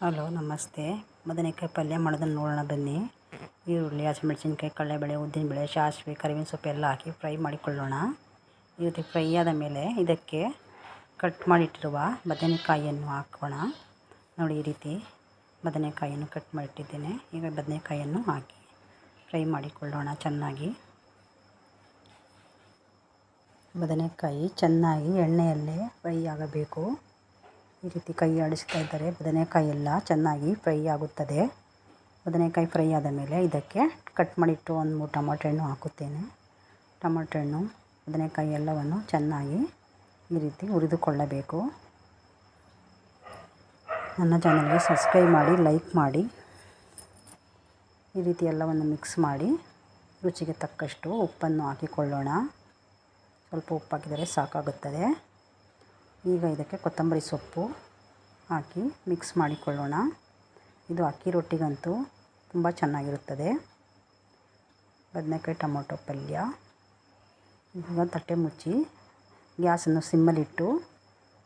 Hello ನಮಸ್ತೆ. ಬದನೆಕಾಯಿ ಪಲ್ಯ ಮಾಡೋದನ್ನು ನೋಡೋಣ ಬನ್ನಿ. ಈರುಳ್ಳಿ, ಹಸಿಮೆಣಸಿನ್ಕಾಯಿ, ಕಡಲೆಬೇಳೆ, ಉದ್ದಿನಬೇಳೆ, ಸಾಸಿವೆ, ಕರಿಬೇವಿನ ಸೊಪ್ಪು ಎಲ್ಲ ಹಾಕಿ ಫ್ರೈ ಮಾಡಿಕೊಳ್ಳೋಣ. ಈ ರೀತಿ ಫ್ರೈ ಆದ ಮೇಲೆ ಇದಕ್ಕೆ ಕಟ್ ಮಾಡಿಟ್ಟಿರುವ ಬದನೆಕಾಯಿಯನ್ನು ಹಾಕೋಣ. ನೋಡಿ, ಈ ರೀತಿ ಬದನೆಕಾಯಿಯನ್ನು ಕಟ್ ಮಾಡಿಟ್ಟಿದ್ದೇನೆ. ಈಗ ಬದನೆಕಾಯಿಯನ್ನು ಹಾಕಿ ಫ್ರೈ ಮಾಡಿಕೊಳ್ಳೋಣ ಚೆನ್ನಾಗಿ. ಬದನೆಕಾಯಿ ಚೆನ್ನಾಗಿ ಎಣ್ಣೆಯಲ್ಲೇ ಫ್ರೈ ಆಗಬೇಕು. ಈ ರೀತಿ ಕೈ ಆಡಿಸ್ತಾ ಇದ್ದರೆ ಬದನೆಕಾಯಿ ಎಲ್ಲ ಚೆನ್ನಾಗಿ ಫ್ರೈ ಆಗುತ್ತದೆ. ಬದನೆಕಾಯಿ ಫ್ರೈ ಆದ ಮೇಲೆ ಇದಕ್ಕೆ ಕಟ್ ಮಾಡಿಟ್ಟು ಒಂದು 3 ಟೊಮಾಟೊ ಹಣ್ಣು ಹಾಕುತ್ತೇನೆ. ಟೊಮಾಟೊ ಹಣ್ಣು, ಬದನೆಕಾಯಿ ಎಲ್ಲವನ್ನು ಚೆನ್ನಾಗಿ ಈ ರೀತಿ ಹುರಿದುಕೊಳ್ಳಬೇಕು. ನನ್ನ ಚಾನಲ್ಗೆ ಸಬ್ಸ್ಕ್ರೈಬ್ ಮಾಡಿ, ಲೈಕ್ ಮಾಡಿ. ಈ ರೀತಿ ಎಲ್ಲವನ್ನು ಮಿಕ್ಸ್ ಮಾಡಿ ರುಚಿಗೆ ತಕ್ಕಷ್ಟು ಉಪ್ಪನ್ನು ಹಾಕಿಕೊಳ್ಳೋಣ. ಸ್ವಲ್ಪ ಉಪ್ಪು ಹಾಕಿದರೆ ಸಾಕಾಗುತ್ತದೆ. ಈಗ ಇದಕ್ಕೆ ಕೊತ್ತಂಬರಿ ಸೊಪ್ಪು ಹಾಕಿ ಮಿಕ್ಸ್ ಮಾಡಿಕೊಳ್ಳೋಣ. ಇದು ಅಕ್ಕಿ ರೊಟ್ಟಿಗಂತೂ ತುಂಬ ಚೆನ್ನಾಗಿರುತ್ತದೆ. ಬದನೆಕಾಯಿ ಟೊಮೊಟೊ ಪಲ್ಯ. ಈಗ ತಟ್ಟೆ ಮುಚ್ಚಿ ಗ್ಯಾಸನ್ನು ಸಿಮ್ಮಲ್ಲಿಟ್ಟು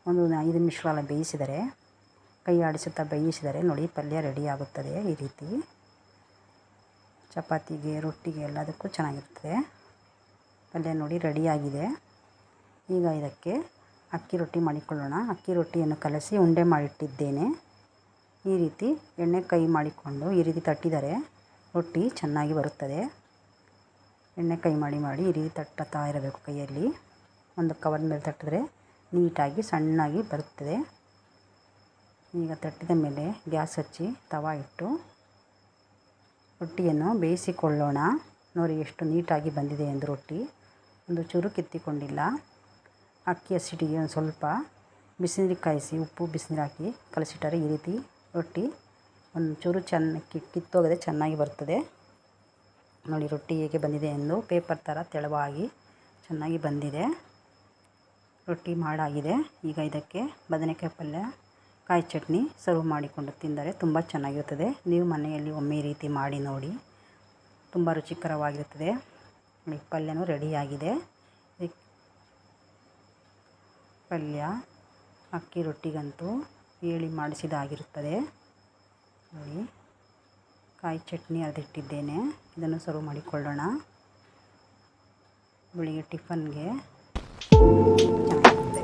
ಒಂದು 5 ನಿಮಿಷಗಳ ಬೇಯಿಸಿದರೆ, ಕೈ ಆಡಿಸುತ್ತಾ ಬೇಯಿಸಿದರೆ ನೋಡಿ ಪಲ್ಯ ರೆಡಿ ಆಗುತ್ತದೆ. ಈ ರೀತಿ ಚಪಾತಿಗೆ, ರೊಟ್ಟಿಗೆ ಎಲ್ಲದಕ್ಕೂ ಚೆನ್ನಾಗಿರ್ತದೆ. ಪಲ್ಯ ನೋಡಿ ರೆಡಿಯಾಗಿದೆ. ಈಗ ಇದಕ್ಕೆ ಅಕ್ಕಿ ರೊಟ್ಟಿ ಮಾಡಿಕೊಳ್ಳೋಣ. ಅಕ್ಕಿ ರೊಟ್ಟಿಯನ್ನು ಕಲಸಿ ಉಂಡೆ ಮಾಡಿಟ್ಟಿದ್ದೇನೆ. ಈ ರೀತಿ ಎಣ್ಣೆ ಕೈ ಮಾಡಿಕೊಂಡು ಈ ರೀತಿ ತಟ್ಟಿದರೆ ರೊಟ್ಟಿ ಚೆನ್ನಾಗಿ ಬರುತ್ತದೆ. ಎಣ್ಣೆ ಕೈ ಮಾಡಿ ಈ ರೀತಿ ತಟ್ಟುತ್ತಾ ಇರಬೇಕು ಕೈಯಲ್ಲಿ. ಒಂದು ಕವರ್ ಮೇಲೆ ತಟ್ಟಿದ್ರೆ ನೀಟಾಗಿ ಸಣ್ಣಾಗಿ ಬರುತ್ತದೆ. ಈಗ ತಟ್ಟಿದ ಮೇಲೆ ಗ್ಯಾಸ್ ಹಚ್ಚಿ ತವಾ ಇಟ್ಟು ರೊಟ್ಟಿಯನ್ನು ಬೇಯಿಸಿಕೊಳ್ಳೋಣ. ನೋಡಿ ಎಷ್ಟು ನೀಟಾಗಿ ಬಂದಿದೆ ಎಂದು ರೊಟ್ಟಿ. ಒಂದು ಚೂರು ಕಿತ್ತಿಕೊಂಡಿಲ್ಲ. ಅಕ್ಕಿ ಹಸಿಟ್ಟಿಗೆ ಒಂದು ಸ್ವಲ್ಪ ಬಿಸಿನೀರು ಕಾಯಿಸಿ, ಉಪ್ಪು ಬಿಸಿನೀರು ಹಾಕಿ ಕಲಸಿಟ್ಟರೆ ಈ ರೀತಿ ರೊಟ್ಟಿ ಒಂದು ಚೂರು ಕಿತ್ತೋಗದೆ ಚೆನ್ನಾಗಿ ಬರ್ತದೆ. ನೋಡಿ ರೊಟ್ಟಿ ಹೇಗೆ ಬಂದಿದೆ ಎಂದು. ಪೇಪರ್ ಥರ ತೆಳುವಾಗಿ ಚೆನ್ನಾಗಿ ಬಂದಿದೆ. ರೊಟ್ಟಿ ಮಾಡಾಗಿದೆ. ಈಗ ಇದಕ್ಕೆ ಬದನೆಕಾಯಿ ಪಲ್ಯ, ಕಾಯಿ ಚಟ್ನಿ ಸರ್ವ್ ಮಾಡಿಕೊಂಡು ತಿಂದರೆ ತುಂಬ ಚೆನ್ನಾಗಿರುತ್ತದೆ. ನೀವು ಮನೆಯಲ್ಲಿ ಒಮ್ಮೆ ಈ ರೀತಿ ಮಾಡಿ ನೋಡಿ, ತುಂಬ ರುಚಿಕರವಾಗಿರುತ್ತದೆ. ಪಲ್ಯನೂ ರೆಡಿಯಾಗಿದೆ. ಪಲ್ಯ ಅಕ್ಕಿ ರೊಟ್ಟಿಗಂತೂ ಹೇಳಿ ಮಾಡಿಸಿದಾಗಿರುತ್ತದೆ. ನೋಡಿ, ಕಾಯಿ ಚಟ್ನಿ ಅರೆದಿಟ್ಟಿದ್ದೇನೆ. ಇದನ್ನು ಸರ್ವ್ ಮಾಡಿಕೊಳ್ಳೋಣ. ಬೆಳಿಗ್ಗೆ ಟಿಫನ್ಗೆ ಚೆನ್ನಾಗಿರುತ್ತೆ.